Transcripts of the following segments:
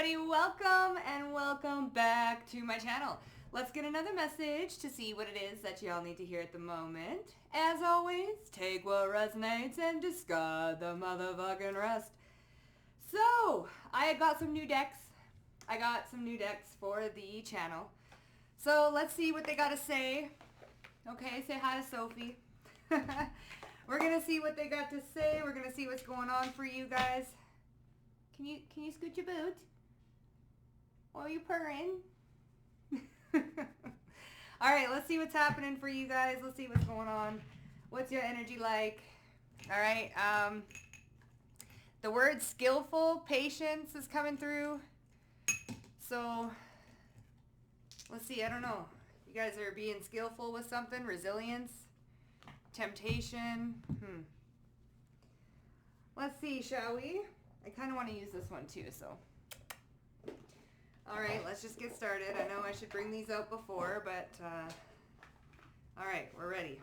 everybody, welcome and welcome back to my channel. Let's get another message to see what it is that y'all need to hear at the moment. As always, take what resonates and discard the motherfucking rest. So, I got some new decks. I got some new decks for the channel. So, let's see what they got to say. Okay, say hi to Sophie. We're going to see what they got to say. We're going to see what's going on for you guys. Can you scoot your boot? Or are you purring? Alright, let's see what's happening for you guys. Let's see what's going on. What's your energy like? Alright, the word skillful, patience is coming through. So, let's see, I don't know. You guys are being skillful with something? Resilience? Temptation? Let's see, shall we? I kind of want to use this one too, so. Alright, let's just get started. I know I should bring these out before, but, alright, we're ready.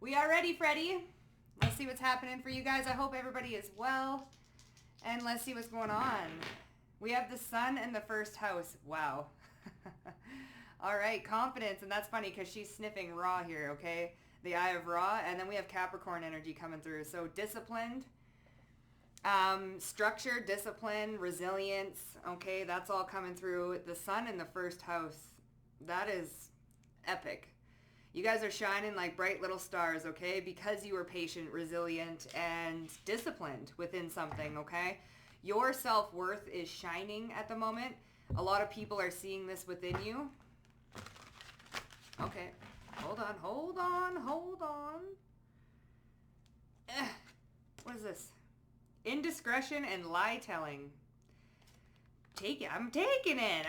We are ready, Freddie. Let's see what's happening for you guys. I hope everybody is well. And let's see what's going on. We have the sun in the first house. Wow. Alright, confidence. And that's funny because she's sniffing Ra here, okay? The Eye of Ra. And then we have Capricorn energy coming through. So disciplined. Structure, discipline, resilience, okay, that's all coming through. The sun in the first house, that is epic. You guys are shining like bright little stars, okay, because you were patient, resilient, and disciplined within something, okay? Your self-worth is shining at the moment. A lot of people are seeing this within you. Okay, hold on. What is this? Indiscretion and lie telling. I'm taking it.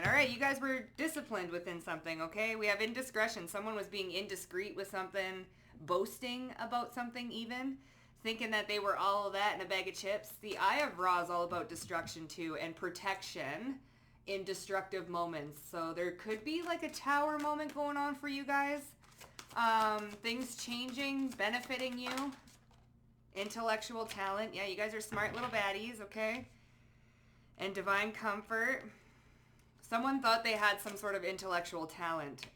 All right, you guys were disciplined within something, okay? We have indiscretion. Someone was being indiscreet with something, boasting about something even, thinking that they were all of that in a bag of chips. The Eye of Ra is all about destruction too and protection in destructive moments. So there could be like a tower moment going on for you guys. Things changing, benefiting you. Intellectual talent. Yeah, you guys are smart little baddies, okay? And divine comfort. Someone thought they had some sort of intellectual talent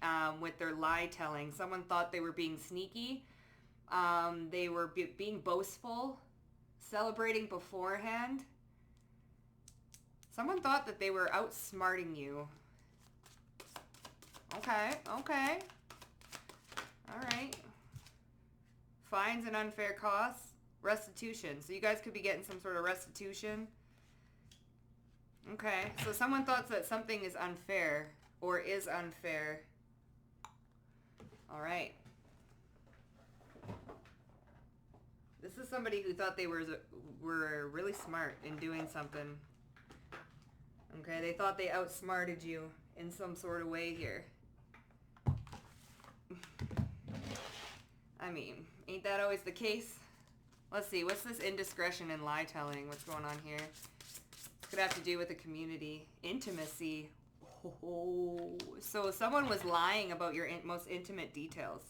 with their lie telling. Someone thought they were being sneaky. They were being boastful, celebrating beforehand. Someone thought that they were outsmarting you. Okay. All right. Fines and unfair costs. Restitution. So you guys could be getting some sort of restitution. Okay. So someone thought that something is unfair or is unfair. All right. This is somebody who thought they were really smart in doing something. Okay. They thought they outsmarted you in some sort of way here. I mean, ain't that always the case? Let's see, what's this indiscretion and lie telling? What's going on here? Could have to do with the community. Intimacy. Oh, so someone was lying about your most intimate details.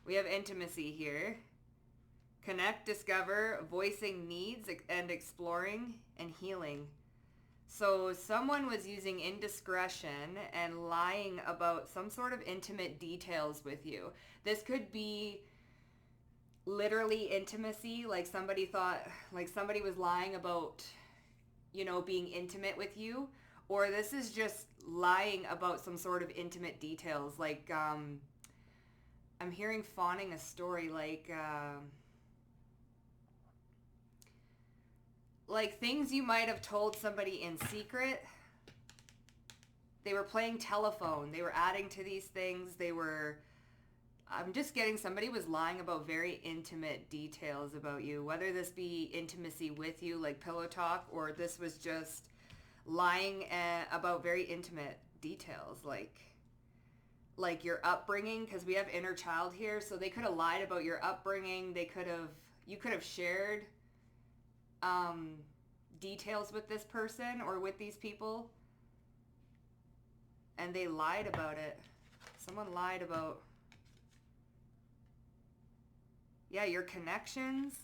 We have intimacy here. Connect, discover, voicing needs, and exploring, and healing. So someone was using indiscretion and lying about some sort of intimate details with you. This could be literally intimacy, like somebody was lying about, you know, being intimate with you, or this is just lying about some sort of intimate details, like I'm hearing fawning a story, like things you might have told somebody in secret. They were playing telephone, they were adding to these things, I'm just getting somebody was lying about very intimate details about you, whether this be intimacy with you, like pillow talk, or this was just lying about very intimate details, like your upbringing, because we have inner child here. So they could have lied about your upbringing. You could have shared details with this person or with these people, and they lied about it. Someone lied about... Yeah, your connections.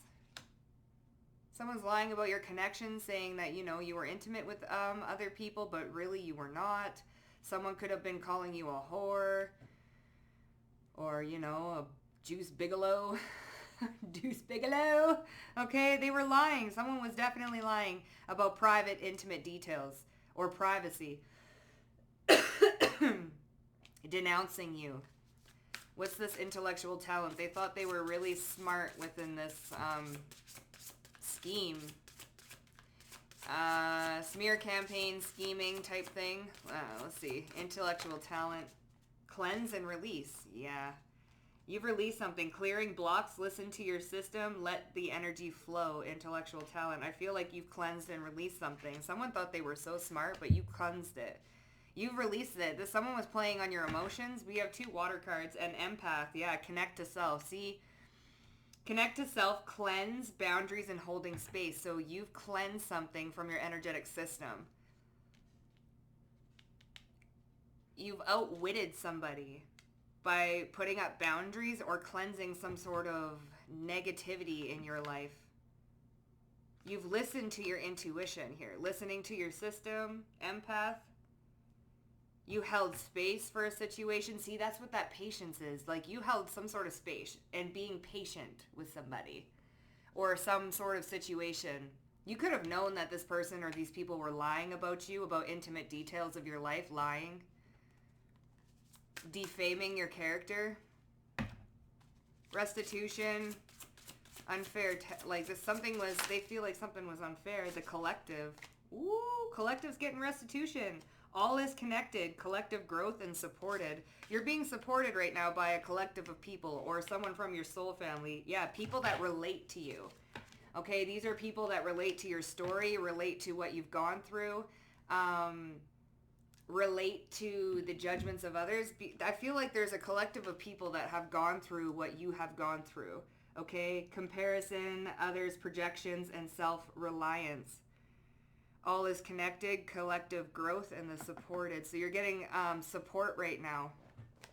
Someone's lying about your connection, saying that, you know, you were intimate with other people, but really you were not. Someone could have been calling you a whore. Or, you know, a Juice Bigelow. Deuce Bigelow. Okay, they were lying. Someone was definitely lying about private, intimate details or privacy. Denouncing you. What's this intellectual talent? They thought they were really smart within this scheme. Smear campaign, scheming type thing. Let's see. Intellectual talent. Cleanse and release. Yeah. You've released something. Clearing blocks. Listen to your system. Let the energy flow. Intellectual talent. I feel like you've cleansed and released something. Someone thought they were so smart, but you cleansed it. You've released it. Someone was playing on your emotions. We have 2 water cards. And empath. Yeah, connect to self. See? Connect to self, cleanse, boundaries, and holding space. So you've cleansed something from your energetic system. You've outwitted somebody by putting up boundaries or cleansing some sort of negativity in your life. You've listened to your intuition here. Listening to your system, empath. You held space for a situation. See, that's what that patience is. Like, you held some sort of space and being patient with somebody or some sort of situation. You could have known that this person or these people were lying about you, about intimate details of your life, lying, defaming your character, restitution, unfair, like this something was, they feel like something was unfair. The collective, ooh, collective's getting restitution. All is connected, collective growth and supported. You're being supported right now by a collective of people or someone from your soul family. Yeah, people that relate to you. Okay, these are people that relate to your story, relate to what you've gone through, relate to the judgments of others. I feel like there's a collective of people that have gone through what you have gone through. Okay, comparison, others, projections, and self-reliance. All is connected, collective growth, and the supported. So you're getting support right now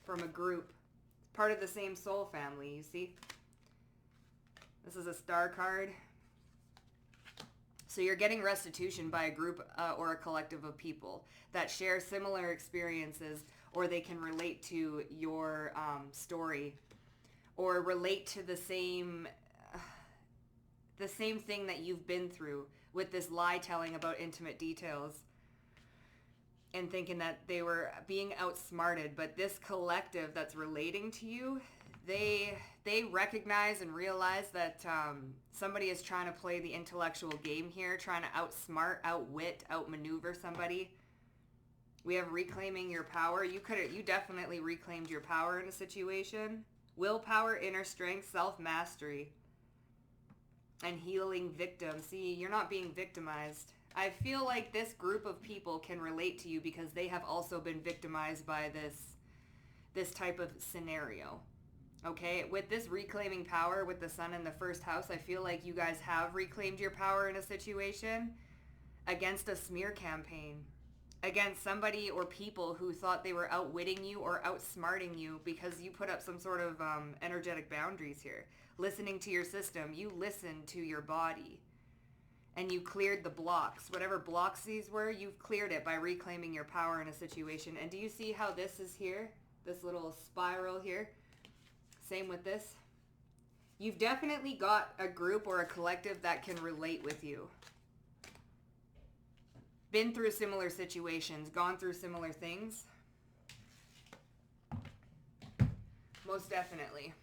from a group. Part of the same soul family, you see? This is a star card. So you're getting restitution by a group or a collective of people that share similar experiences, or they can relate to your story or relate to the same thing that you've been through with this lie telling about intimate details and thinking that they were being outsmarted. But this collective that's relating to you, they recognize and realize that somebody is trying to play the intellectual game here, trying to outsmart, outwit, outmaneuver somebody. We have reclaiming your power. You definitely reclaimed your power in a situation. Willpower, inner strength, self-mastery, and healing victim. See, you're not being victimized. I feel like this group of people can relate to you because they have also been victimized by this type of scenario. Okay, with this reclaiming power with the sun in the first house, I feel like you guys have reclaimed your power in a situation against a smear campaign, against somebody or people who thought they were outwitting you or outsmarting you because you put up some sort of energetic boundaries here. Listening to your system, you listened to your body and you cleared the blocks. Whatever blocks these were, you've cleared it by reclaiming your power in a situation. And do you see how this is here? This little spiral here? Same with this. You've definitely got a group or a collective that can relate with you. Been through similar situations, gone through similar things. Most definitely.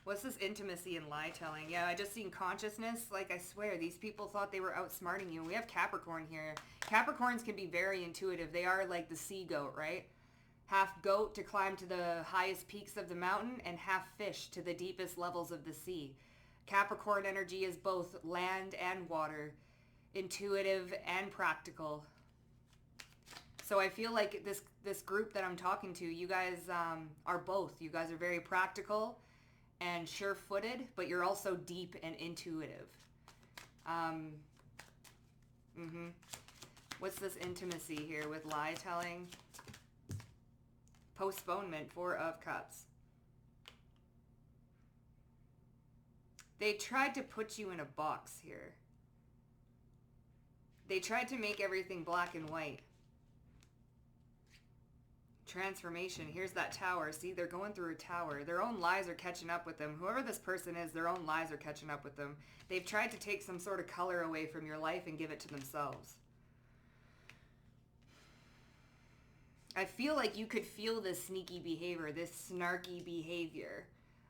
What's this intimacy and lie telling? Yeah, I just seen consciousness. Like, I swear, these people thought they were outsmarting you. We have Capricorn here. Capricorns can be very intuitive. They are like the sea goat, right? Half goat to climb to the highest peaks of the mountain, and half fish to the deepest levels of the sea. Capricorn energy is both land and water, intuitive and practical. So I feel like this group that I'm talking to, you guys are both. You guys are very practical and sure-footed, but you're also deep and intuitive. What's this intimacy here with lie telling? Postponement, 4 of Cups. They tried to put you in a box here. They tried to make everything black and white. Transformation. Here's that tower. See, they're going through a tower. Their own lies are catching up with them. Whoever this person is, their own lies are catching up with them. They've tried to take some sort of color away from your life and give it to themselves. I feel like you could feel this sneaky behavior, this snarky behavior.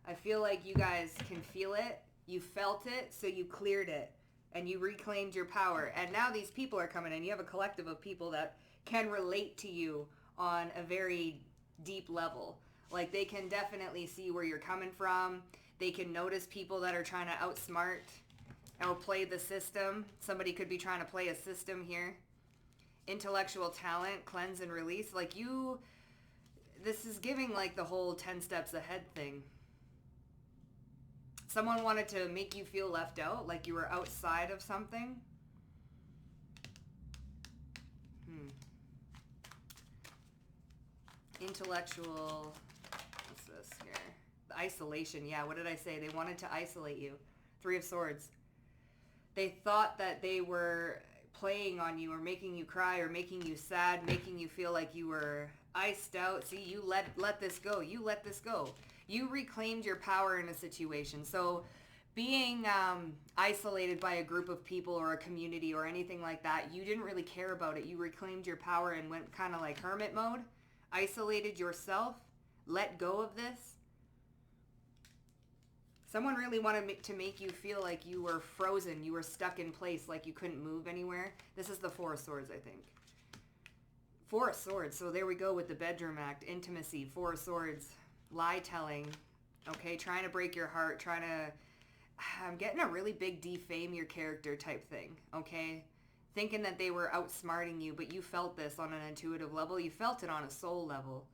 I feel like you guys can feel it. You felt it, so you cleared it. And you reclaimed your power. And now these people are coming in. You have a collective of people that can relate to you on a very deep level. Like, they can definitely see where you're coming from. They can notice people that are trying to outsmart, outplay the system. Somebody could be trying to play a system here. Intellectual talent, cleanse and release. Like, this is giving like the whole 10 steps ahead thing. Someone wanted to make you feel left out, like you were outside of something. Intellectual, what's this here? The isolation, yeah, what did I say? They wanted to isolate you. 3 of Swords. They thought that they were playing on you or making you cry or making you sad, making you feel like you were iced out. See, you let this go. You let this go. You reclaimed your power in a situation. So being isolated by a group of people or a community or anything like that, you didn't really care about it. You reclaimed your power and went kind of like hermit mode. Isolated yourself, let go of this. Someone really wanted to make you feel like you were frozen, you were stuck in place, like you couldn't move anywhere. This is the 4 of Swords, I think. 4 of Swords, so there we go with the bedroom act, intimacy, 4 of Swords, lie telling, okay, trying to break your heart, I'm getting a really big defame your character type thing, okay? Thinking that they were outsmarting you, but you felt this on an intuitive level. You felt it on a soul level.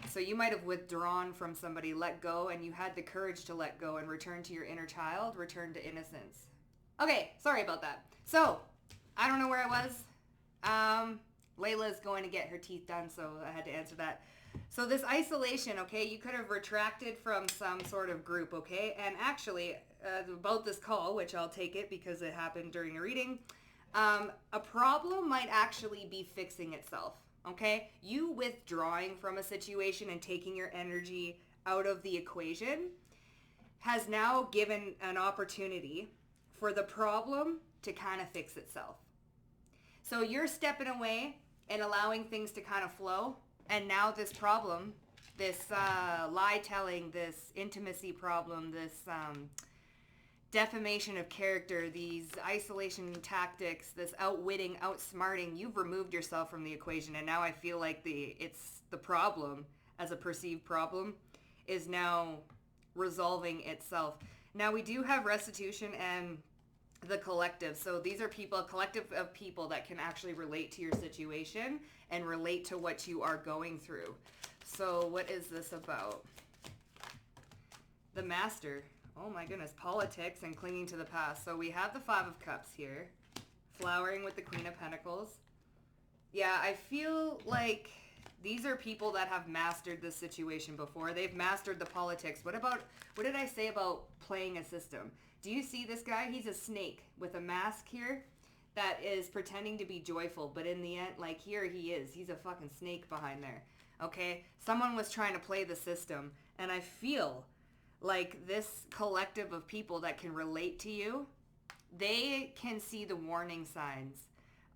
So you might have withdrawn from somebody, let go, and you had the courage to let go and return to your inner child, return to innocence. Okay, sorry about that. So, I don't know where I was. Layla's going to get her teeth done, so I had to answer that. So this isolation, okay, you could have retracted from some sort of group, okay? And actually, about this call, which I'll take it because it happened during a reading, a problem might actually be fixing itself, okay? You withdrawing from a situation and taking your energy out of the equation has now given an opportunity for the problem to kind of fix itself. So you're stepping away and allowing things to kind of flow. And now this problem, this lie telling, this intimacy problem, this defamation of character, these isolation tactics, this outwitting, outsmarting, you've removed yourself from the equation. And now I feel like the problem, as a perceived problem, is now resolving itself. Now we do have restitution and the collective. So these are people, a collective of people that can actually relate to your situation and relate to what you are going through. So what is this about? The Master. Oh my goodness. Politics and clinging to the past. So we have the 5 of Cups here. Flowering with the Queen of Pentacles. Yeah, I feel like these are people that have mastered this situation before. They've mastered the politics. What did I say about playing a system? Do you see this guy? He's a snake with a mask here that is pretending to be joyful. But in the end, like here he is. He's a fucking snake behind there. Okay? Someone was trying to play the system. And I feel like this collective of people that can relate to you, they can see the warning signs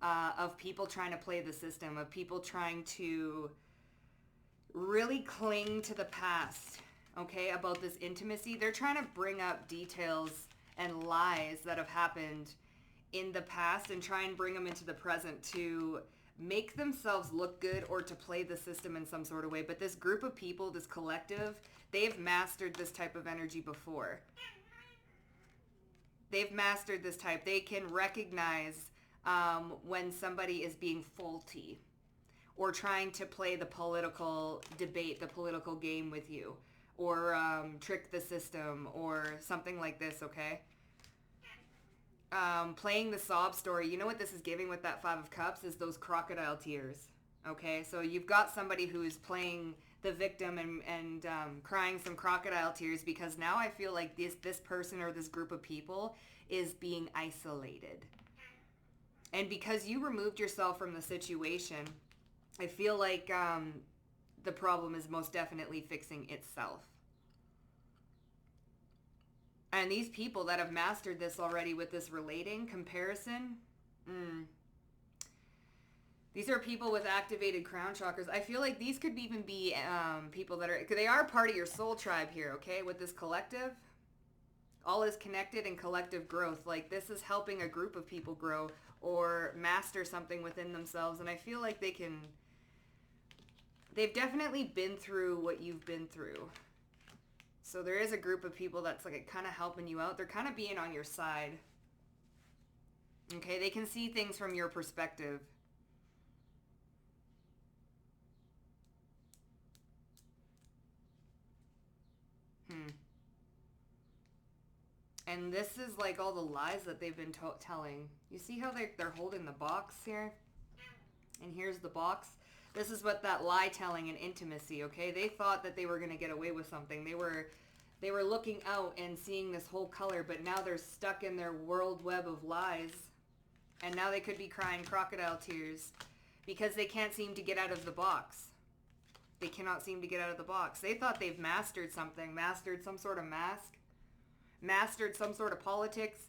of people trying to play the system, of people trying to really cling to the past, okay, about this intimacy. They're trying to bring up details and lies that have happened in the past and try and bring them into the present to make themselves look good or to play the system in some sort of way. But this group of people, this collective, they've mastered this type of energy before. They've mastered this type. They can recognize when somebody is being faulty or trying to play the political debate, the political game with you, or trick the system or something like this, okay? Playing the sob story. You know what this is giving with that 5 of Cups is those crocodile tears, okay? So you've got somebody who's playing the victim and crying some crocodile tears because now I feel like this person or this group of people is being isolated. And because you removed yourself from the situation, I feel like the problem is most definitely fixing itself. And these people that have mastered this already with this relating comparison, these are people with activated crown chakras. I feel like these could even be people that they are part of your soul tribe here, okay? With this collective, all is connected and collective growth. Like this is helping a group of people grow or master something within themselves. And I feel like they've definitely been through what you've been through. So there is a group of people that's like kind of helping you out. They're kind of being on your side. Okay, they can see things from your perspective. And this is like all the lies that they've been telling. You see how they're holding the box here? And here's the box. This is what that lie telling and intimacy, okay? They thought that they were going to get away with something. They were looking out and seeing this whole color, but now they're stuck in their world web of lies. And now they could be crying crocodile tears because they can't seem to get out of the box. They cannot seem to get out of the box. They thought they've mastered something, mastered some sort of mask, mastered some sort of politics,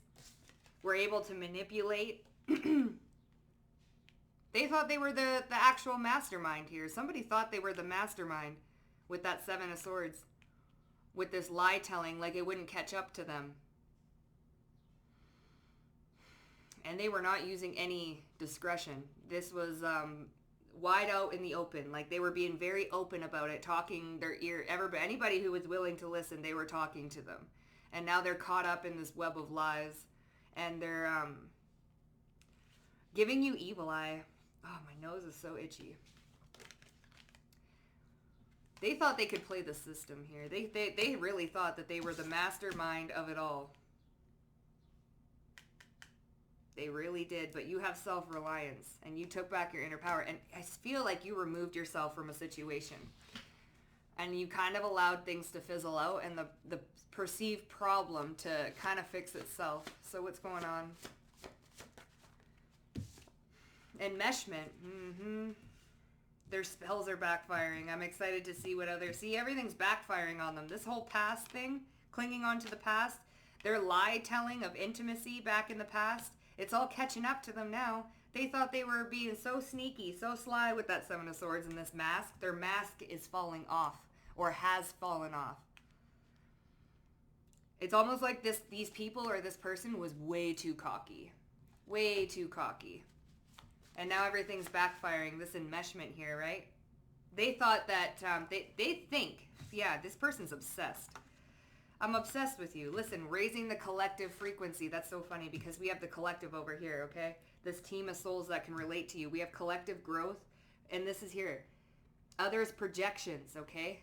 were able to manipulate. They thought they were the actual mastermind here. Somebody thought they were the mastermind with that Seven of Swords, with this lie telling, like it wouldn't catch up to them. And they were not using any discretion. This was wide out in the open. Like they were being very open about it, talking their ear. Anybody who was willing to listen, they were talking to them. And now they're caught up in this web of lies. And they're giving you evil eye. Oh, my nose is so itchy. They thought they could play the system here. They really thought that they were the mastermind of it all. They really did, but you have self-reliance, and you took back your inner power, and I feel like you removed yourself from a situation, and you kind of allowed things to fizzle out, and the perceived problem to kind of fix itself. So what's going on? Enmeshment. Their spells are backfiring. I'm excited to see what others see. Everything's backfiring on them. This whole past thing, clinging on to the past, their lie telling of intimacy back in the past, it's all catching up to them now. They thought they were being so sneaky, so sly with that Seven of Swords and this mask. Their mask is falling off, or has fallen off. It's almost like these people or this person was way too cocky. Way too cocky. And now everything's backfiring. This enmeshment here, right? They thought that, they think, yeah, this person's obsessed. I'm obsessed with you. Listen, raising the collective frequency. That's so funny because we have the collective over here, okay? This team of souls that can relate to you. We have collective growth, and this is here. Others' projections, okay?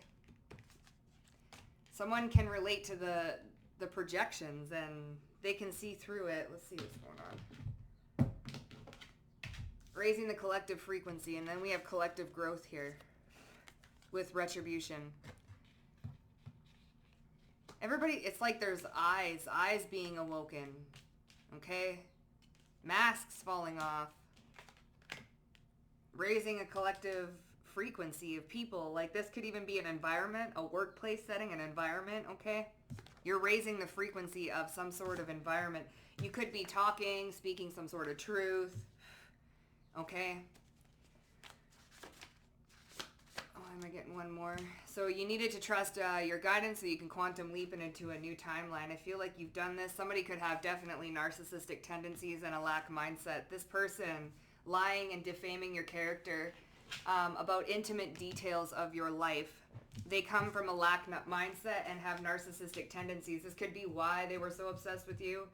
Someone can relate to the projections, and they can see through it. Let's see what's going on. Raising the collective frequency, and then we have collective growth here with retribution. Everybody, it's like there's eyes being awoken, okay? Masks falling off. Raising a collective frequency of people. Like this could even be an environment, a workplace setting, an environment, okay? You're raising the frequency of some sort of environment. You could be talking, speaking some sort of truth. Okay. Oh, am I getting one more? So you needed to trust your guidance so you can quantum leap into a new timeline. I feel like you've done this. Somebody could have definitely narcissistic tendencies and a lack mindset. This person lying and defaming your character about intimate details of your life. They come from a lack mindset and have narcissistic tendencies. This could be why they were so obsessed with you.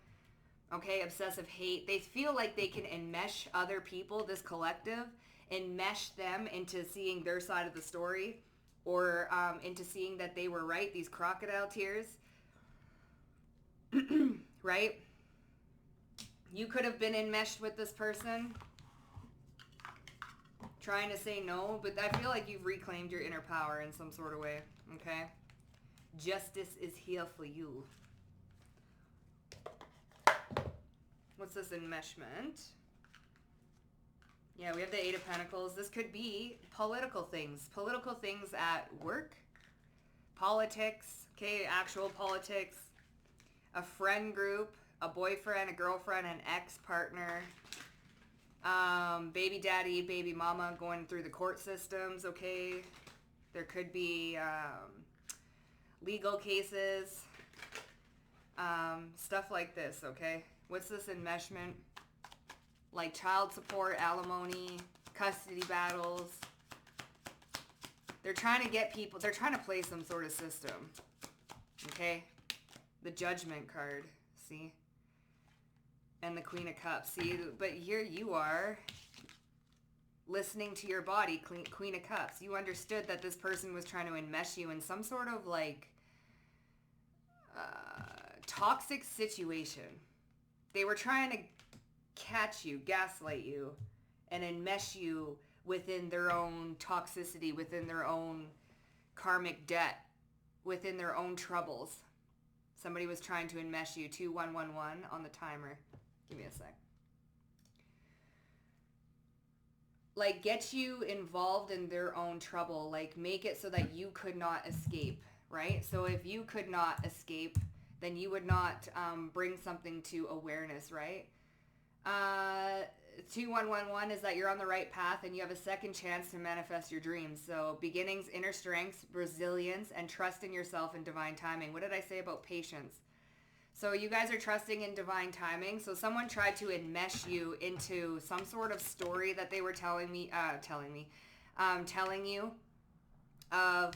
Okay, obsessive hate. They feel like they can enmesh other people, this collective, enmesh them into seeing their side of the story or into seeing that they were right, these crocodile tears. Right? You could have been enmeshed with this person. trying to say no, but I feel like you've reclaimed your inner power in some sort of way, okay? Justice is here for you. What's this enmeshment? Yeah, we have the Eight of Pentacles. This could be political things at work, politics, okay, actual politics, a friend group, a boyfriend, a girlfriend, an ex-partner, baby daddy, baby mama going through the court systems, okay? There could be legal cases, stuff like this, okay? What's this enmeshment? Like child support, alimony, custody battles. They're trying to get people, they're trying to play some sort of system, okay? The Judgment card, see? And the Queen of Cups, see? But here you are, listening to your body, Queen of Cups. You understood that this person was trying to enmesh you in some sort of like toxic situation. They were trying to catch you, gaslight you, and enmesh you within their own toxicity, within their own karmic debt, within their own troubles. Somebody was trying to enmesh you. 2111 on the timer. Give me a sec. Like, get you involved in their own trouble. Like, make it so that you could not escape, right? So if you could not escape, then you would not bring something to awareness, right? 2111 is that you're on the right path and you have a second chance to manifest your dreams. So beginnings, inner strength, resilience, and trust in yourself and divine timing. What did I say about patience? So you guys are trusting in divine timing. So someone tried to enmesh you into some sort of story that they were telling you of,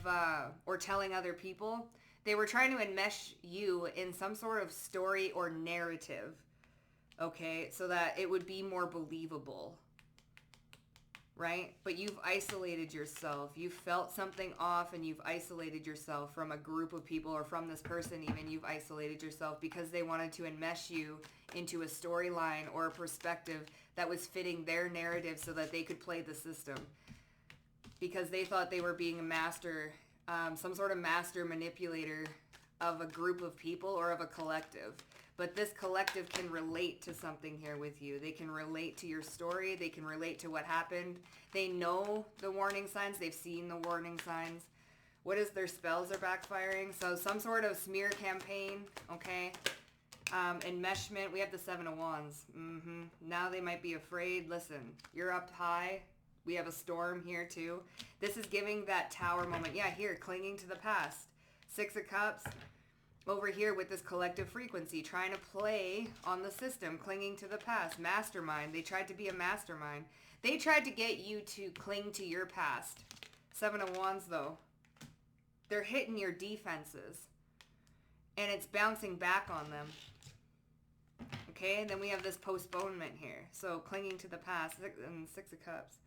or telling other people. They were trying to enmesh you in some sort of story or narrative. Okay, so that it would be more believable, right? But you've isolated yourself. You felt something off and you've isolated yourself from a group of people, or from this person even. You've isolated yourself because they wanted to enmesh you into a storyline or a perspective that was fitting their narrative so that they could play the system. Because they thought they were being a master, some sort of master manipulator of a group of people or of a collective. But this collective can relate to something here with you. They can relate to your story. They can relate to what happened. They know the warning signs. They've seen the warning signs. What is their spells are backfiring? So some sort of smear campaign, okay? Enmeshment. We have the Seven of Wands. Now they might be afraid. Listen, you're up high. We have a storm here too. This is giving that tower moment. Yeah, here, clinging to the past. Six of Cups. Over here with this collective frequency, trying to play on the system, clinging to the past. Mastermind. They tried to be a mastermind. They tried to get you to cling to your past. Seven of Wands, though. They're hitting your defenses. And it's bouncing back on them. Okay, and then we have this postponement here. So, clinging to the past. And Six of Cups.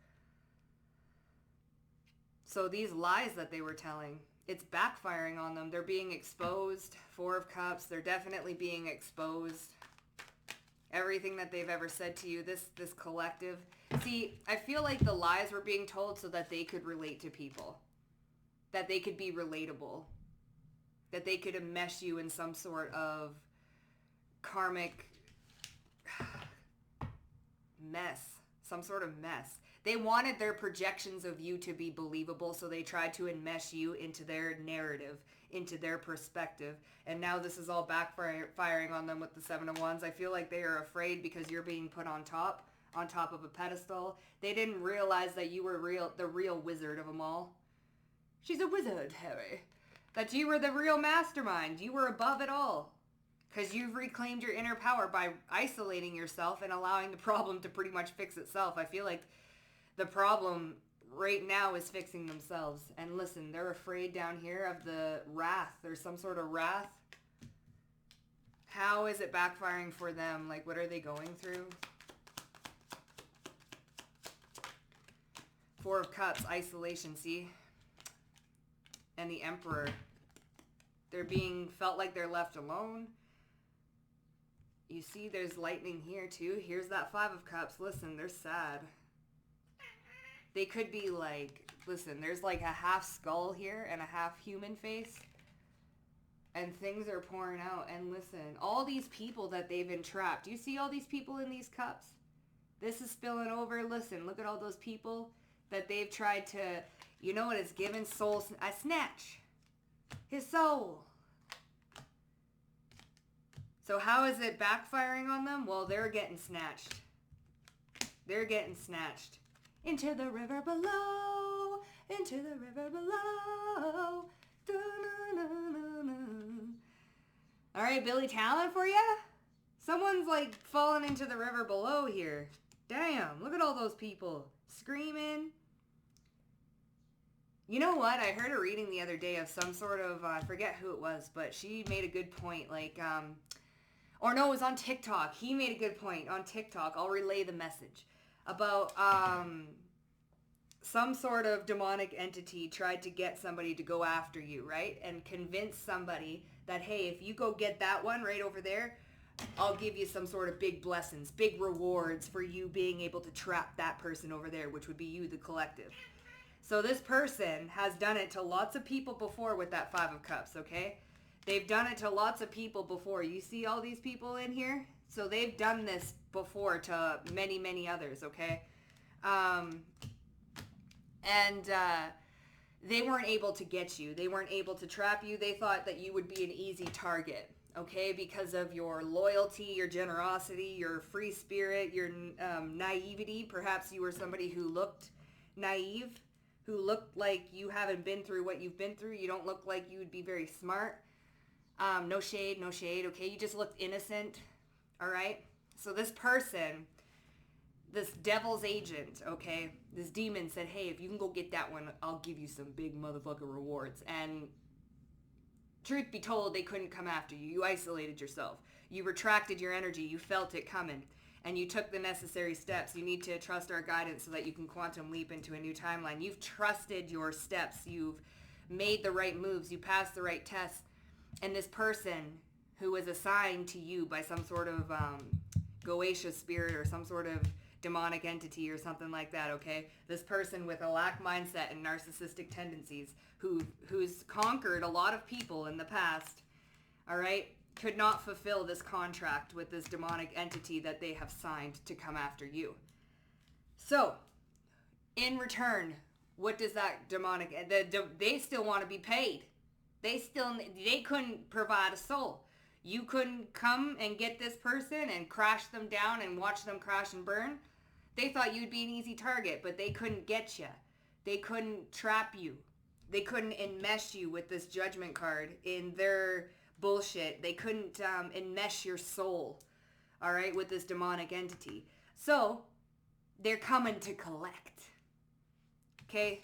So, these lies that they were telling, it's backfiring on them. They're being exposed. Four of Cups. They're definitely being exposed. Everything that they've ever said to you, this collective. See, I feel like the lies were being told so that they could relate to people. That they could be relatable. That they could enmesh you in some sort of karmic mess. Some sort of mess. They wanted their projections of you to be believable, so they tried to enmesh you into their narrative, into their perspective. And now this is all backfiring on them with the Seven of Wands. I feel like they are afraid because you're being put on top of a pedestal. They didn't realize that you were the real wizard of them all. She's a wizard, Harry. That you were the real mastermind. You were above it all. Because you've reclaimed your inner power by isolating yourself and allowing the problem to pretty much fix itself. I feel like the problem right now is fixing themselves. And listen, they're afraid down here of the wrath. There's some sort of wrath. How is it backfiring for them? Like, what are they going through? Four of Cups, isolation, see? And the Emperor. They're being felt like they're left alone. You see, there's lightning here too. Here's that Five of Cups. Listen, they're sad. They could be like, listen, there's like a half skull here and a half human face. And things are pouring out. And listen, all these people that they've entrapped. You see all these people in these cups? This is spilling over. Listen, look at all those people that they've tried to, you know what it's given? Soul, I snatch his soul. So how is it backfiring on them? Well, they're getting snatched. They're getting snatched. Into the river below. Into the river below. Da-na-na-na-na. All right, Billy Talent for ya? Someone's like falling into the river below here. Damn, look at all those people screaming. You know what? I heard a reading the other day of some sort of, I forget who it was, but she made a good point. Like, or no, it was on TikTok. He made a good point on TikTok. I'll relay the message about some sort of demonic entity tried to get somebody to go after you, right? And convince somebody that, hey, if you go get that one right over there, I'll give you some sort of big blessings, big rewards for you being able to trap that person over there, which would be you, the collective. So this person has done it to lots of people before with that Five of Cups, okay? They've done it to lots of people before. You see all these people in here? So they've done this before to many, many others, okay? They weren't able to get you. They weren't able to trap you. They thought that you would be an easy target, okay? Because of your loyalty, your generosity, your free spirit, your naivety. Perhaps you were somebody who looked naive, who looked like you haven't been through what you've been through. You don't look like you would be very smart. No shade, okay? You just looked innocent, all right? So this person, this devil's agent, okay, this demon said, hey, if you can go get that one, I'll give you some big motherfucking rewards. And truth be told, they couldn't come after you. You isolated yourself. You retracted your energy. You felt it coming. And you took the necessary steps. You need to trust our guidance so that you can quantum leap into a new timeline. You've trusted your steps. You've made the right moves. You passed the right tests. And this person who was assigned to you by some sort of Goetia spirit or some sort of demonic entity or something like that, okay? This person with a lack mindset and narcissistic tendencies who's conquered a lot of people in the past, all right, could not fulfill this contract with this demonic entity that they have signed to come after you. So, in return, what does that demonic... They still want to be paid. They couldn't provide a soul. You couldn't come and get this person and crash them down and watch them crash and burn. They thought you'd be an easy target, but they couldn't get you. They couldn't trap you. They couldn't enmesh you with this judgment card in their bullshit. They couldn't enmesh your soul, all right, with this demonic entity. So, they're coming to collect, okay?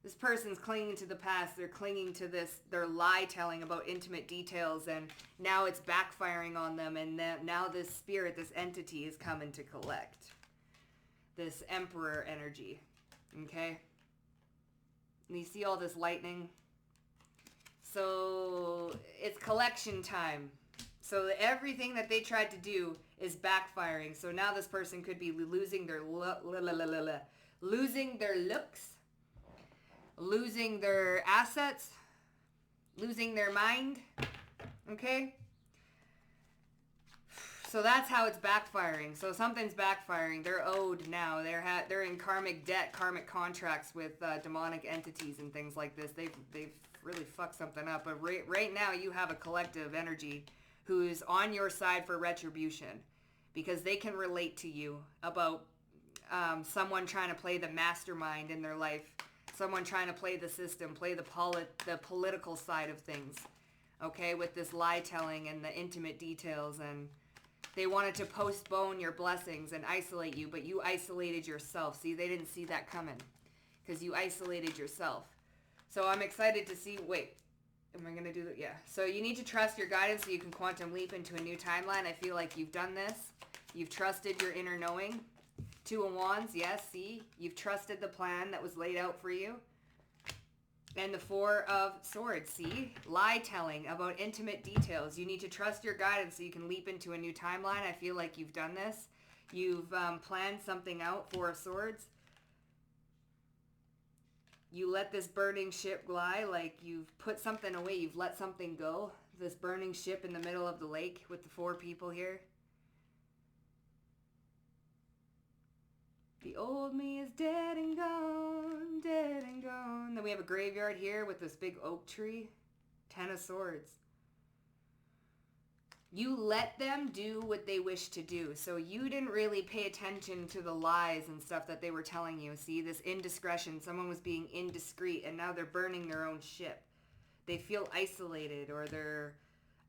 This person's clinging to the past. They're clinging to this, their lie telling about intimate details, and now it's backfiring on them, and now this spirit, this entity is coming to collect. This emperor energy, okay? And you see all this lightning? So it's collection time. So everything that they tried to do is backfiring. So now this person could be losing their losing their looks, losing their assets, losing their mind, okay? So that's how it's backfiring. So something's backfiring. They're owed now. They're in karmic debt, karmic contracts with demonic entities and things like this. They've really fucked something up. But right now you have a collective energy who's on your side for retribution because they can relate to you about someone trying to play the mastermind in their life. Someone trying to play the system, play the political side of things, okay, with this lie telling and the intimate details, and they wanted to postpone your blessings and isolate you, but you isolated yourself. See, they didn't see that coming because you isolated yourself. So I'm excited to see, wait, am I going to do that? Yeah. So you need to trust your guidance so you can quantum leap into a new timeline. I feel like you've done this. You've trusted your inner knowing. Two of Wands, yes, see? You've trusted the plan that was laid out for you. And the Four of Swords, see? Lie telling about intimate details. You need to trust your guidance so you can leap into a new timeline. I feel like you've done this. You've planned something out, Four of Swords. You let this burning ship lie, like you've put something away, you've let something go. This burning ship in the middle of the lake with the 4 people here. The old me is dead and gone, dead and gone. Then we have a graveyard here with this big oak tree. 10 of Swords. You let them do what they wish to do. So you didn't really pay attention to the lies and stuff that they were telling you. See, this indiscretion. Someone was being indiscreet and now they're burning their own ship. They feel isolated or they're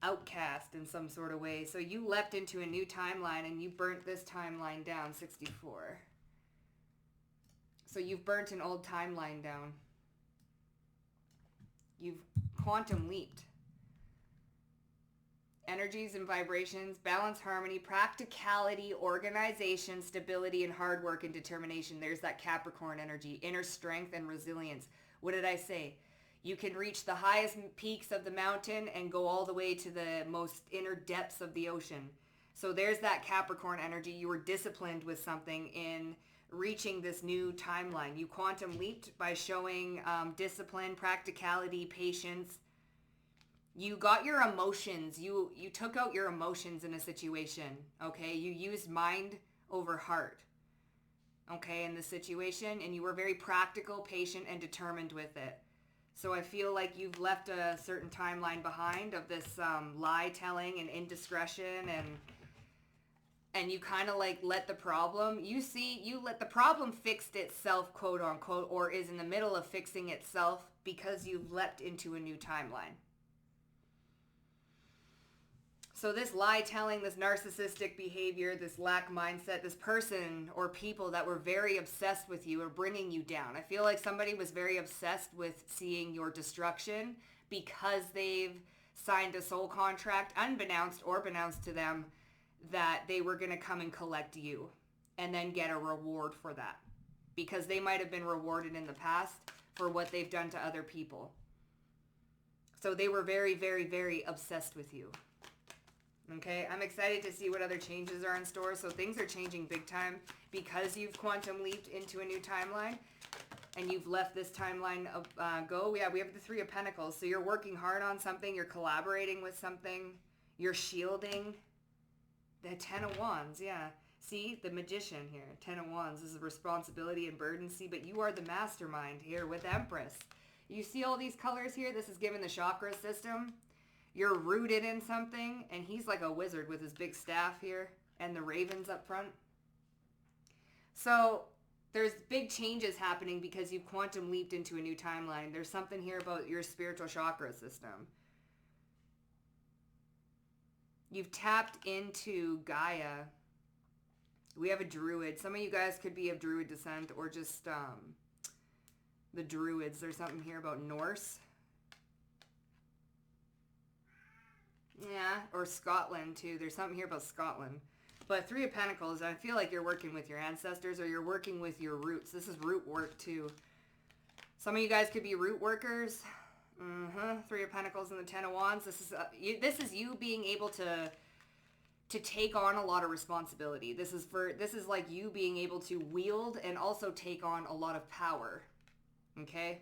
outcast in some sort of way. So you leapt into a new timeline and you burnt this timeline down, 64. So you've burnt an old timeline down. You've quantum leaped. Energies and vibrations, balance, harmony, practicality, organization, stability, and hard work and determination. There's that Capricorn energy, inner strength and resilience. What did I say? You can reach the highest peaks of the mountain and go all the way to the most inner depths of the ocean. So there's that Capricorn energy. You were disciplined with something in reaching this new timeline. You quantum leaped by showing discipline, practicality, patience. You got your emotions. You took out your emotions in a situation, okay? You used mind over heart, okay, in the situation, and you were very practical, patient, and determined with it. So I feel like you've left a certain timeline behind of this lie telling and indiscretion, and you kind of like let the problem, you let the problem fixed itself, quote unquote, or is in the middle of fixing itself because you've leapt into a new timeline. So this lie telling, this narcissistic behavior, this lack mindset, this person or people that were very obsessed with you are bringing you down. I feel like somebody was very obsessed with seeing your destruction because they've signed a soul contract, unbeknownst or beknownst to them, that they were going to come and collect you and then get a reward for that. Because they might have been rewarded in the past for what they've done to other people. So they were very, very, very obsessed with you. Okay, I'm excited to see what other changes are in store. So things are changing big time because you've quantum leaped into a new timeline and you've left this timeline go. Yeah, we have the 3 of Pentacles. So you're working hard on something. You're collaborating with something. You're shielding. The 10 of Wands, yeah. See, the Magician here. 10 of Wands is a responsibility and burden. See, but you are the mastermind here with Empress. You see all these colors here? This is given the chakra system. You're rooted in something, and he's like a wizard with his big staff here and the ravens up front. So there's big changes happening because you've quantum leaped into a new timeline. There's something here about your spiritual chakra system. You've tapped into Gaia. We have a druid. Some of you guys could be of druid descent or just the druids. There's something here about Norse. Yeah, or Scotland too. There's something here about Scotland. But 3 of Pentacles, I feel like you're working with your ancestors or you're working with your roots. This is root work too. Some of you guys could be root workers. 3 of Pentacles and the 10 of Wands. This is you being able to take on a lot of responsibility. This is like you being able to wield and also take on a lot of power. Okay?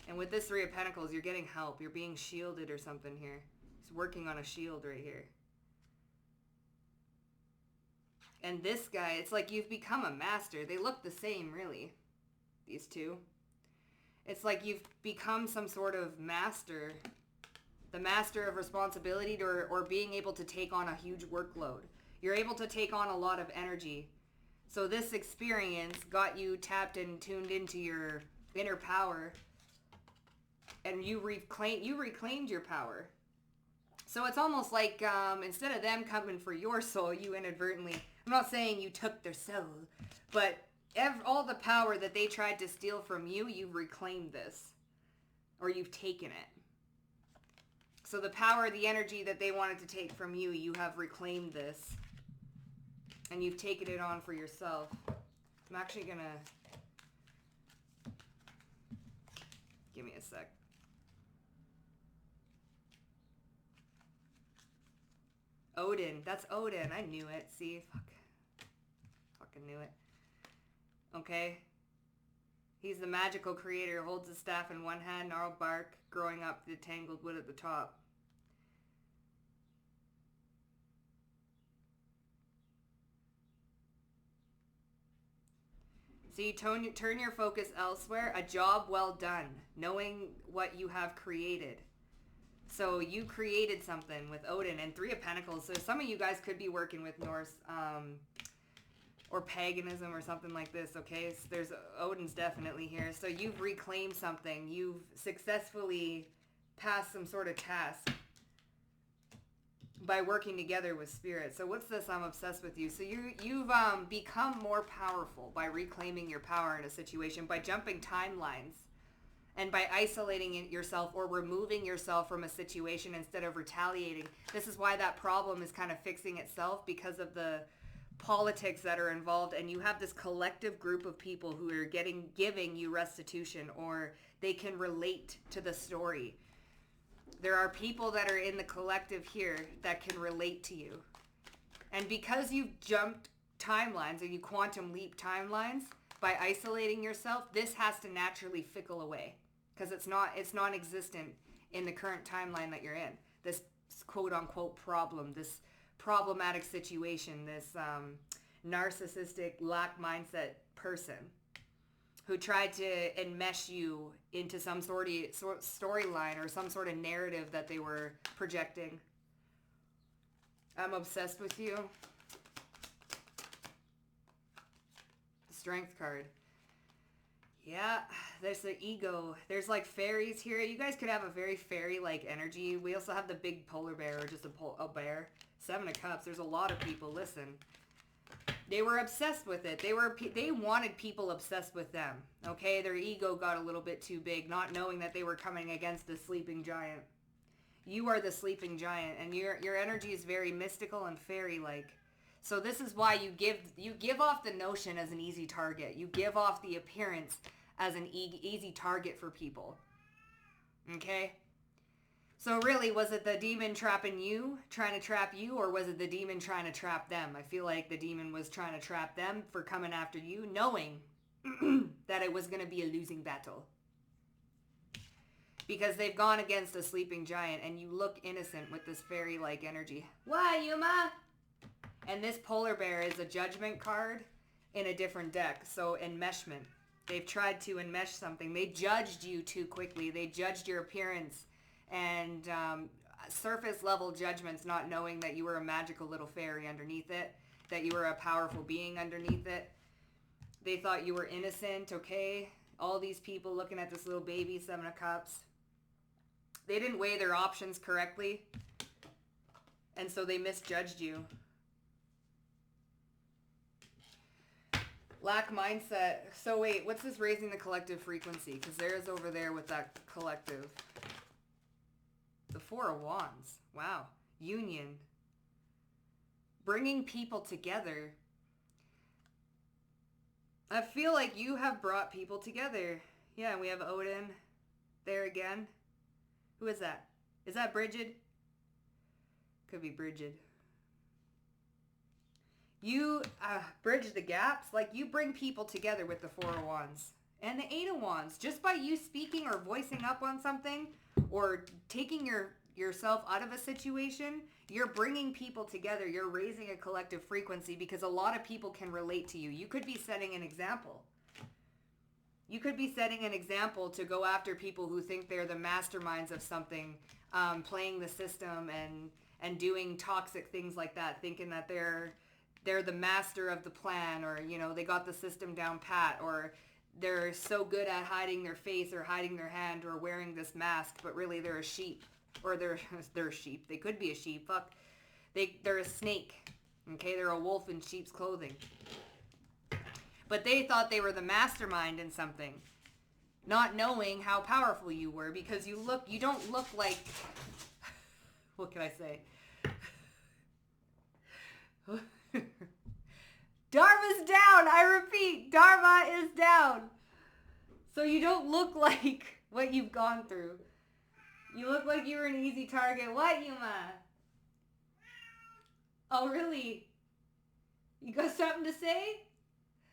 And with this 3 of Pentacles, you're getting help. You're being shielded or something here. He's working on a shield right here. And this guy, it's like you've become a master. They look the same, really. These two. It's like you've become some sort of master. The master of responsibility or being able to take on a huge workload. You're able to take on a lot of energy. So this experience got you tapped and tuned into your inner power. And you reclaimed your power. So it's almost like instead of them coming for your soul, you inadvertently, I'm not saying you took their soul, but all the power that they tried to steal from you, you've reclaimed this. Or you've taken it. So the power, the energy that they wanted to take from you, you have reclaimed this. And you've taken it on for yourself. I'm actually going to... Give me a sec. Odin. That's Odin. I knew it. See? Fucking knew it. Okay? He's the magical creator, holds the staff in one hand, gnarled bark, growing up the tangled wood at the top. So you turn your focus elsewhere. A job well done, knowing what you have created. So you created something with Odin and Three of Pentacles. So some of you guys could be working with Norse or paganism or something like this, okay? So there's Odin's definitely here. So you've reclaimed something. You've successfully passed some sort of task by working together with spirit. So what's this? I'm obsessed with you. So you've become more powerful by reclaiming your power in a situation, by jumping timelines and by isolating yourself or removing yourself from a situation instead of retaliating. This is why that problem is kind of fixing itself, because of the politics that are involved, and you have this collective group of people who are giving you restitution, or they can relate to the story. There are people that are in the collective here that can relate to you. And because you've jumped timelines and you quantum leap timelines by isolating yourself, this has to naturally fickle away, because it's non-existent in the current timeline that you're in. This quote unquote problem, this problematic situation, this narcissistic lack mindset person who tried to enmesh you into some sort of storyline or some sort of narrative that they were projecting. I'm obsessed with you. Strength card. Yeah, there's the ego. There's like fairies here. You guys could have a very fairy-like energy. We also have the big polar bear, or just a bear. Seven of Cups. There's a lot of people. Listen. They were obsessed with it. They wanted people obsessed with them. Okay? Their ego got a little bit too big, not knowing that they were coming against the sleeping giant. You are the sleeping giant, and your energy is very mystical and fairy-like. So this is why you give off the notion as an easy target. You give off the appearance as an easy target for people. Okay? So really, was it the demon trapping you, trying to trap you, or was it the demon trying to trap them? I feel like the demon was trying to trap them for coming after you, knowing that it was going to be a losing battle. Because they've gone against a sleeping giant, and you look innocent with this fairy-like energy. Why, Yuma? And this polar bear is a judgment card in a different deck. So enmeshment. They've tried to enmesh something. They judged you too quickly. They judged your appearance. And surface level judgments, not knowing that you were a magical little fairy underneath it, that you were a powerful being underneath it. They thought you were innocent, okay? All these people looking at this little baby, Seven of Cups. They didn't weigh their options correctly, and so they misjudged you. Lack mindset. So wait, what's this raising the collective frequency? Because there's over there with that collective. The Four of Wands. Wow. Union. Bringing people together. I feel like you have brought people together. Yeah, we have Odin there again. Who is that? Is that Bridget? Could be Bridget. You bridge the gaps. Like, you bring people together with the Four of Wands. And the Eight of Wands. Just by you speaking or voicing up on something, or taking yourself out of a situation, you're bringing people together. You're raising a collective frequency, because a lot of people can relate to you. You could be setting an example. You could be setting an example to go after people who think they're the masterminds of something, playing the system and doing toxic things like that, thinking that they're the master of the plan, or, you know, they got the system down pat, or they're so good at hiding their face or hiding their hand or wearing this mask, but really they're a sheep. Or they're a sheep. They could be a sheep. Fuck. They're a snake. Okay? They're a wolf in sheep's clothing. But they thought they were the mastermind in something, not knowing how powerful you were, because you don't look like, what can I say? Dharma's down. I repeat, Dharma is down. So you don't look like what you've gone through. You look like you were an easy target. What, Yuma? Oh, really? You got something to say?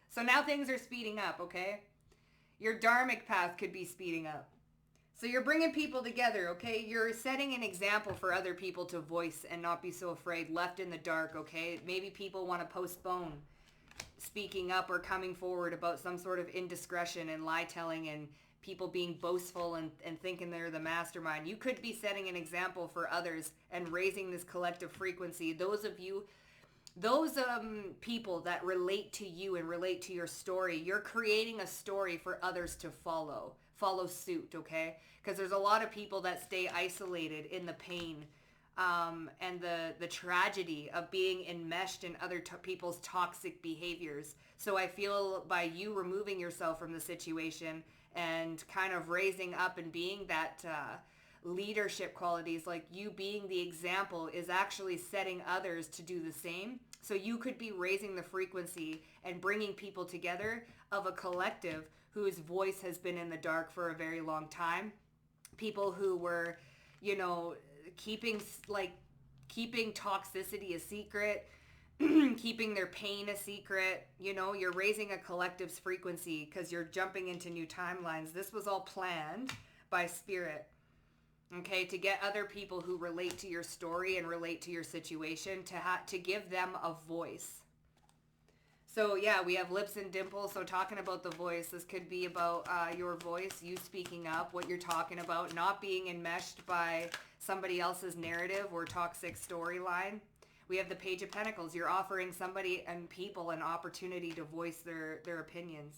So now things are speeding up, okay? Your dharmic path could be speeding up. So you're bringing people together, okay? You're setting an example for other people to voice and not be so afraid, left in the dark, okay? Maybe people want to postpone speaking up or coming forward about some sort of indiscretion and lie telling and people being boastful and thinking they're the mastermind. You could be setting an example for others and raising this collective frequency. Those people that relate to you and relate to your story, you're creating a story for others to follow suit, okay? Because there's a lot of people that stay isolated in the pain and the tragedy of being enmeshed in other people's toxic behaviors. So I feel by you removing yourself from the situation and kind of raising up and being that leadership qualities, like you being the example, is actually setting others to do the same. So you could be raising the frequency and bringing people together of a collective whose voice has been in the dark for a very long time. People who were, keeping toxicity a secret, keeping their pain a secret. You're raising a collective's frequency because you're jumping into new timelines. This was all planned by spirit. Okay, to get other people who relate to your story and relate to your situation to give them a voice. So yeah, we have lips and dimples. So talking about the voice, this could be about your voice, you speaking up, what you're talking about, not being enmeshed by somebody else's narrative or toxic storyline. We have the Page of Pentacles. You're offering somebody and people an opportunity to voice their opinions.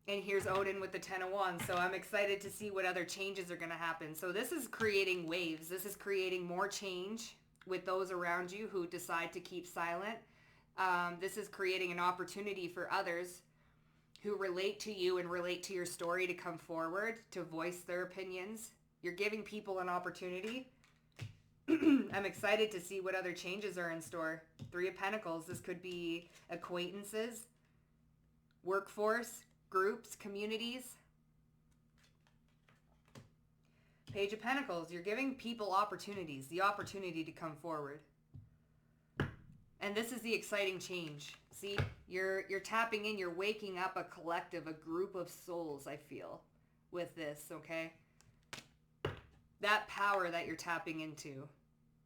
And here's Odin with the 10 of Wands. So I'm excited to see what other changes are going to happen. So this is creating waves. This is creating more change with those around you who decide to keep silent. This is creating an opportunity for others who relate to you and relate to your story to come forward, to voice their opinions. You're giving people an opportunity. I'm excited to see what other changes are in store. 3 of Pentacles. This could be acquaintances, workforce, groups, communities. Page of Pentacles. You're giving people opportunities, the opportunity to come forward. And this is the exciting change. See, you're tapping in, you're waking up a collective, a group of souls, I feel, with this, okay? That power that you're tapping into.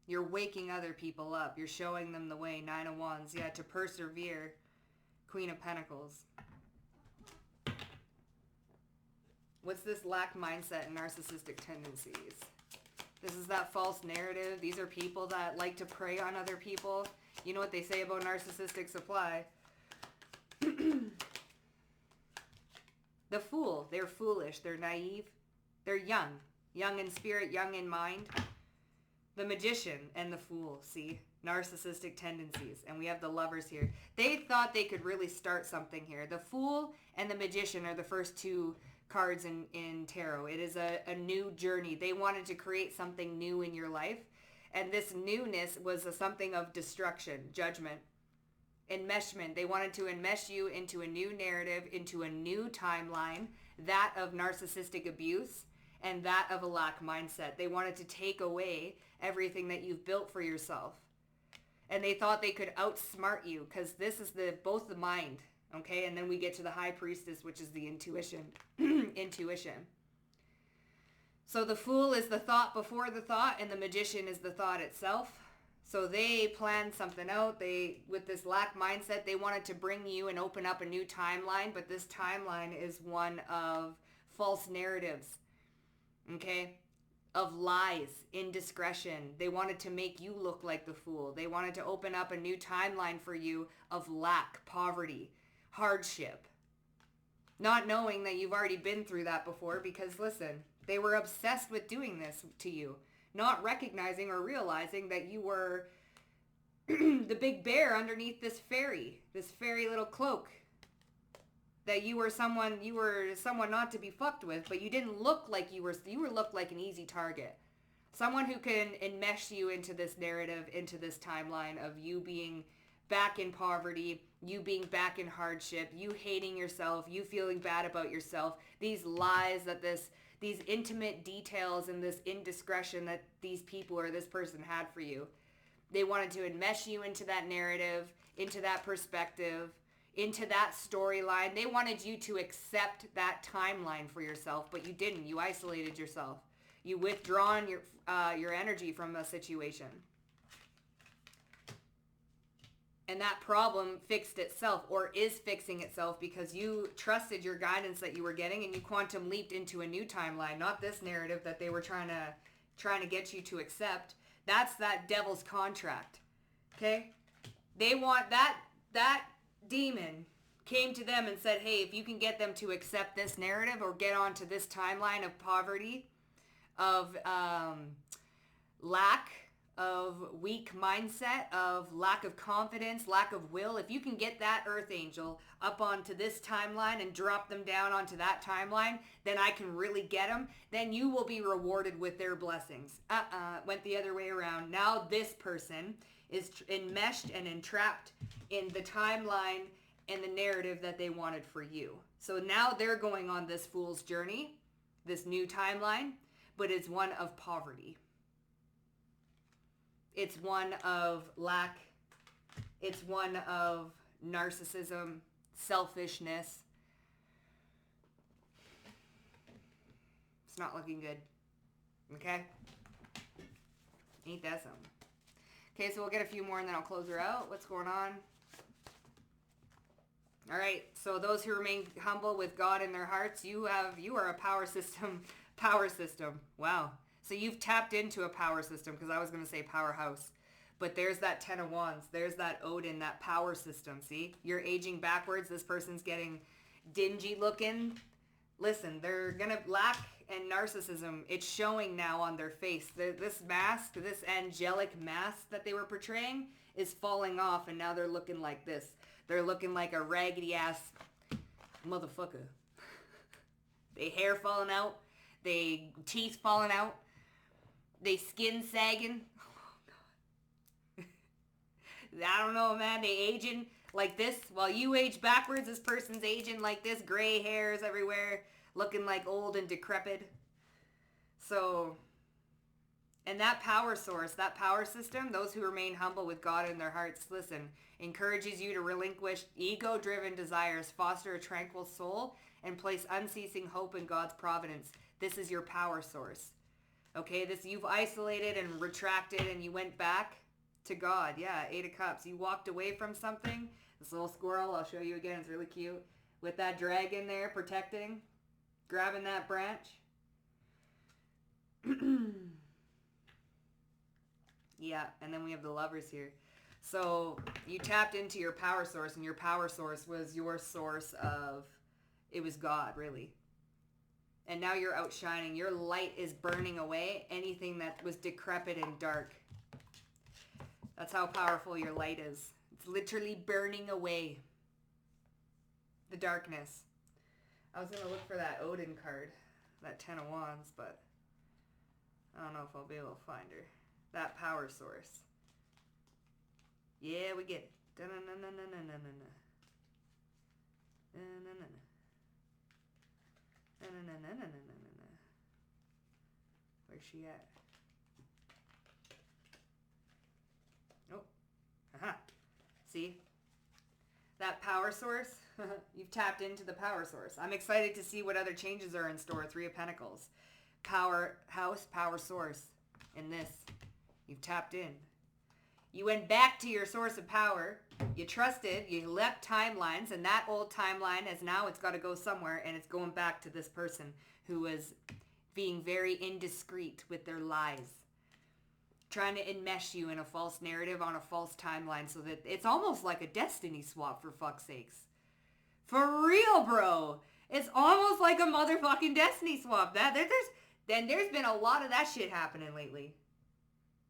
You're waking other people up. You're showing them the way. 9 of Wands. Yeah, to persevere. Queen of Pentacles. What's this lack mindset and narcissistic tendencies? This is that false narrative. These are people that like to prey on other people. You know what they say about narcissistic supply? The Fool. They're foolish. They're naive. They're young. Young in spirit, young in mind. The Magician and the Fool. See? Narcissistic tendencies. And we have the Lovers here. They thought they could really start something here. The Fool and the Magician are the first 2 cards in tarot. It is a new journey. They wanted to create something new in your life. And this newness was something of destruction, judgment, enmeshment. They wanted to enmesh you into a new narrative, into a new timeline, that of narcissistic abuse and that of a lack mindset. They wanted to take away everything that you've built for yourself. And they thought they could outsmart you because this is both the mind, okay? And then we get to the High Priestess, which is the intuition. Intuition. So the Fool is the thought before the thought, and the Magician is the thought itself. So they planned something out. With this lack mindset, they wanted to bring you and open up a new timeline, but this timeline is one of false narratives, okay? Of lies, indiscretion. They wanted to make you look like the Fool. They wanted to open up a new timeline for you of lack, poverty, hardship. Not knowing that you've already been through that before because, listen, they were obsessed with doing this to you. Not recognizing or realizing that you were the big bear underneath this fairy little cloak. That you were someone not to be fucked with, but you didn't look like you looked like an easy target. Someone who can enmesh you into this narrative, into this timeline of you being back in poverty, you being back in hardship, you hating yourself, you feeling bad about yourself, these lies that these intimate details and this indiscretion that these people or this person had for you. They wanted to enmesh you into that narrative, into that perspective, into that storyline. They wanted you to accept that timeline for yourself, but you didn't. You isolated yourself. You withdrawn your energy from a situation. And that problem fixed itself, or is fixing itself, because you trusted your guidance that you were getting, and you quantum leaped into a new timeline, not this narrative that they were trying to get you to accept. That's that devil's contract. Okay? They want that demon came to them and said, hey, if you can get them to accept this narrative or get onto this timeline of poverty, of lack, of weak mindset, of lack of confidence, lack of will, if you can get that earth angel up onto this timeline and drop them down onto that timeline, then I can really get them. Then you will be rewarded with their blessings. Went the other way around. Now this person is enmeshed and entrapped in the timeline and the narrative that they wanted for you. So now they're going on this fool's journey, this new timeline, but it's one of poverty. It's one of lack. It's one of narcissism, selfishness. It's not looking good. Okay? Ain't that something? Okay, so we'll get a few more and then I'll close her out. What's going on? All right, so those who remain humble with God in their hearts, you are a power system. Wow. So you've tapped into a power system, because I was going to say powerhouse. But there's that 10 of Wands. There's that Odin, that power system. See? You're aging backwards. This person's getting dingy looking. Listen, they're going to lack and narcissism. It's showing now on their face. This mask, this angelic mask that they were portraying is falling off, and now they're looking like this. They're looking like a raggedy ass motherfucker. They hair falling out. They teeth falling out. They skin sagging. Oh, God. I don't know, man. They aging like this. While you age backwards, this person's aging like this. Gray hairs everywhere. Looking like old and decrepit. So, and that power source, that power system, those who remain humble with God in their hearts, listen, encourages you to relinquish ego-driven desires, foster a tranquil soul, and place unceasing hope in God's providence. This is your power source. Okay, you've isolated and retracted and you went back to God. Yeah, 8 of Cups. You walked away from something. This little squirrel, I'll show you again. It's really cute. With that dragon there protecting, grabbing that branch. Yeah, and then we have the Lovers here. So you tapped into your power source, and your power source was your source of, it was God, really. And now you're outshining. Your light is burning away anything that was decrepit and dark. That's how powerful your light is. It's literally burning away the darkness. I was going to look for that Odin card, that 10 of Wands, but I don't know if I'll be able to find her. That power source. Yeah, we get it. Where's she at? Oh. Aha. See? That power source? You've tapped into the power source. I'm excited to see what other changes are in store. 3 of Pentacles. Power house, power source. In this. You've tapped in. You went back to your source of power. You trusted. You left timelines. And that old timeline is now it's got to go somewhere. And it's going back to this person who was being very indiscreet with their lies. Trying to enmesh you in a false narrative on a false timeline. So that it's almost like a destiny swap, for fuck's sakes. For real, bro. It's almost like a motherfucking destiny swap. There's been a lot of that shit happening lately.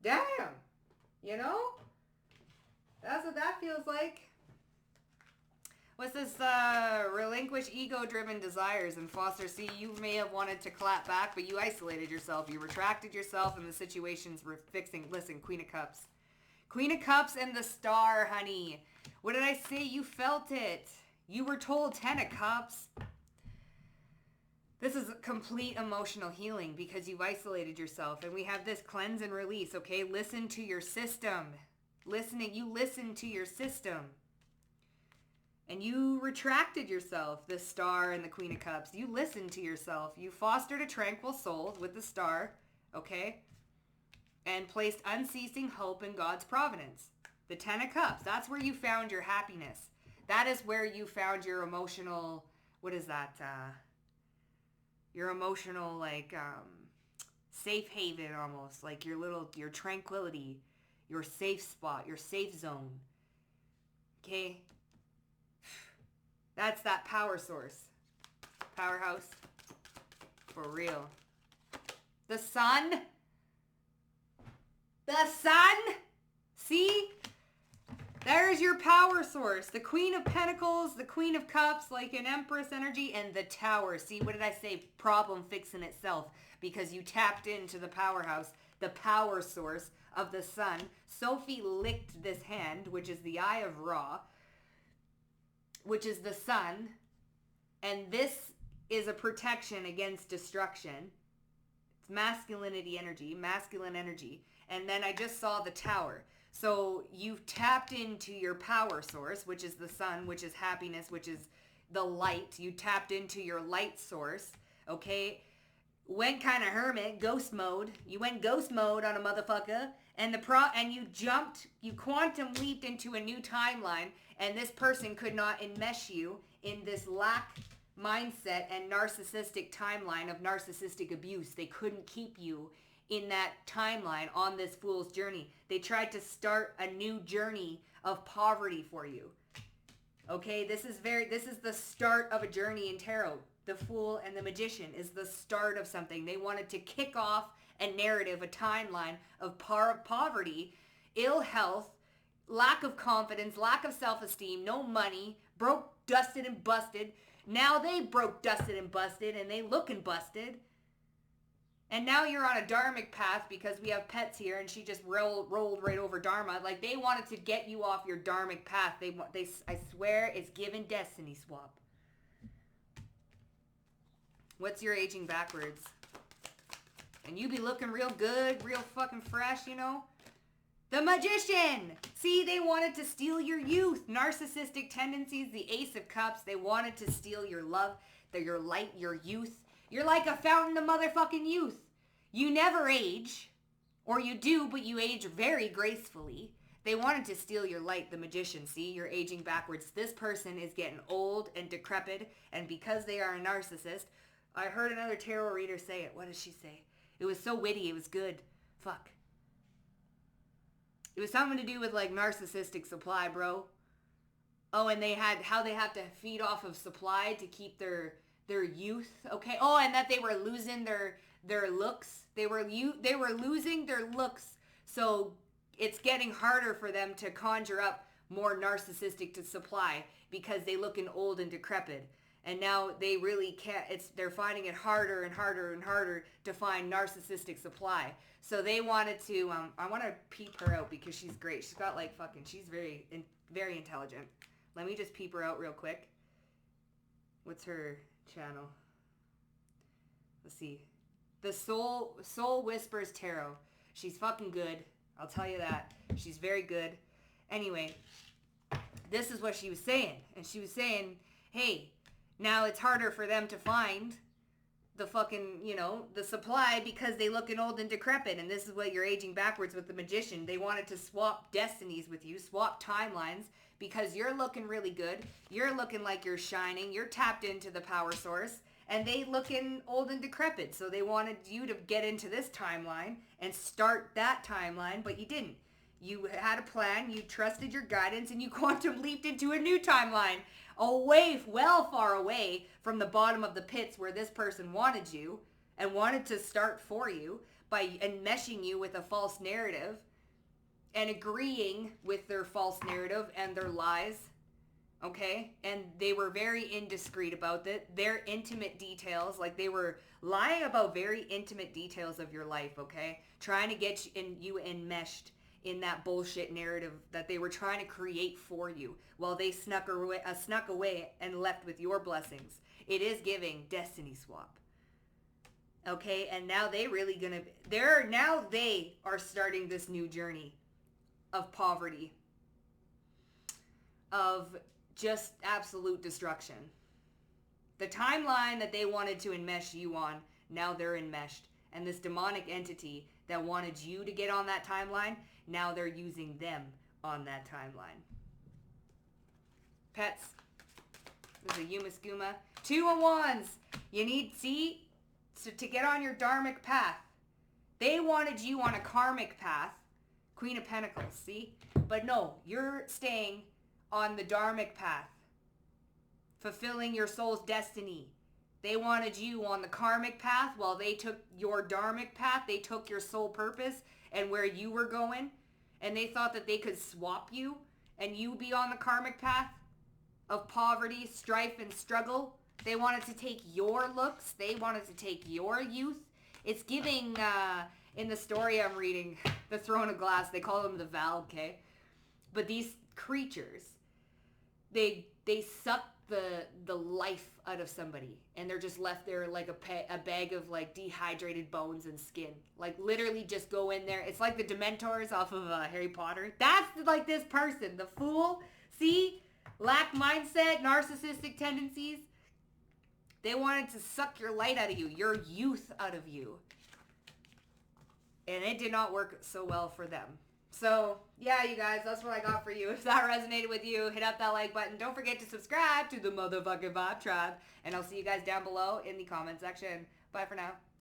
Damn. You know? That's what that feels like. What's this? Relinquish ego-driven desires and foster. See, you may have wanted to clap back, but you isolated yourself. You retracted yourself and the situations were fixing. Listen, Queen of Cups. Queen of Cups and the Star, honey. What did I say? You felt it. You were told 10 of Cups. This is complete emotional healing because you've isolated yourself. And we have this cleanse and release, okay? Listen to your system. You listened to your system. And you retracted yourself, the Star and the Queen of Cups. You listened to yourself. You fostered a tranquil soul with the Star, okay? And placed unceasing hope in God's providence. The Ten of Cups, that's where you found your happiness. That is where you found your emotional, what is that? Your emotional, like, safe haven almost. Like your tranquility, your safe spot, your safe zone. Okay? That's that power source. Powerhouse. For real. The sun. The sun. See? There's your power source. The Queen of Pentacles, the Queen of Cups, like an Empress energy, and the Tower. See, what did I say? Problem fixing itself. Because you tapped into the powerhouse, the power source of the sun. Sophie licked this hand, which is the Eye of Ra, which is the sun. And this is a protection against destruction. It's masculinity energy, masculine energy. And then I just saw the Tower. So you've tapped into your power source, which is the sun, which is happiness, which is the light. You tapped into your light source, okay? Went kind of hermit, ghost mode. You went ghost mode on a motherfucker, and you quantum leaped into a new timeline, and this person could not enmesh you in this lack mindset and narcissistic timeline of narcissistic abuse. They couldn't keep you in that timeline on this fool's journey. They tried to start a new journey of poverty for you. Okay, this is the start of a journey in tarot. The Fool and the Magician is the start of something. They wanted to kick off a narrative, a timeline of poverty, ill health, lack of confidence, lack of self-esteem, no money, broke, dusted, and busted. Now they broke, dusted, and busted, and they looking busted. And now you're on a dharmic path because we have pets here, and she just rolled right over Dharma. Like, they wanted to get you off your dharmic path. I swear it's given destiny swap. What's your aging backwards? And you be looking real good, real fucking fresh, you know? The Magician! See, they wanted to steal your youth. Narcissistic tendencies, the Ace of Cups. They wanted to steal your love, your light, your youth. You're like a fountain of motherfucking youth. You never age. Or you do, but you age very gracefully. They wanted to steal your light, the Magician. See, you're aging backwards. This person is getting old and decrepit. And because they are a narcissist, I heard another tarot reader say it. What did she say? It was so witty. It was good. Fuck. It was something to do with like narcissistic supply, bro. Oh, and how they have to feed off of supply to keep their youth. Okay. Oh, and that they were losing their looks. They were losing their looks. So it's getting harder for them to conjure up more narcissistic to supply because they looking old and decrepit. And now they really can't, they're finding it harder and harder and harder to find narcissistic supply. So they wanted to, I want to peep her out because she's great. She's got like she's very, very intelligent. Let me just peep her out real quick. What's her channel? Let's see. The Soul Whispers Tarot. She's fucking good. I'll tell you that. She's very good. Anyway, this is what she was saying. And she was saying, hey, now it's harder for them to find the fucking, the supply because they looking old and decrepit. And this is what you're aging backwards with the Magician. They wanted to swap destinies with you, swap timelines because you're looking really good. You're looking like you're shining. You're tapped into the power source. And they looking old and decrepit. So they wanted you to get into this timeline and start that timeline, but you didn't. You had a plan, you trusted your guidance, and you quantum leaped into a new timeline. Away, well far away from the bottom of the pits where this person wanted you and wanted to start for you by enmeshing you with a false narrative and agreeing with their false narrative and their lies. Okay? And they were very indiscreet about it. Their intimate details, like they were lying about very intimate details of your life, okay? Trying to get you enmeshed in that bullshit narrative that they were trying to create for you while they snuck away and left with your blessings. It is giving destiny swap. Okay? And now they are starting this new journey of poverty, of just absolute destruction. The timeline that they wanted to enmesh you on, now they're enmeshed. And this demonic entity that wanted you to get on that timeline, now they're using them on that timeline. Pets. This is a Yuma Skooma. 2 of Wands. You need, see, so to get on your dharmic path. They wanted you on a karmic path. Queen of Pentacles, see? But no, you're staying on the dharmic path. Fulfilling your soul's destiny. They wanted you on the karmic path while they took your dharmic path. They took your soul purpose and where you were going. And they thought that they could swap you and you be on the karmic path of poverty, strife, and struggle. They wanted to take your looks. They wanted to take your youth. It's giving, in the story I'm reading, the Throne of Glass, they call them the Valkyrie. But these creatures, they suck the life out of somebody, and they're just left there like a bag of like dehydrated bones and skin. Like literally just go in there. It's like the Dementors off of Harry Potter. That's like this person, the Fool. See? Lack mindset, narcissistic tendencies. They wanted to suck your light out of you, your youth out of you. And it did not work so well for them. So, yeah, you guys, that's what I got for you. If that resonated with you, hit up that like button. Don't forget to subscribe to the motherfucking Vibe Tribe. And I'll see you guys down below in the comment section. Bye for now.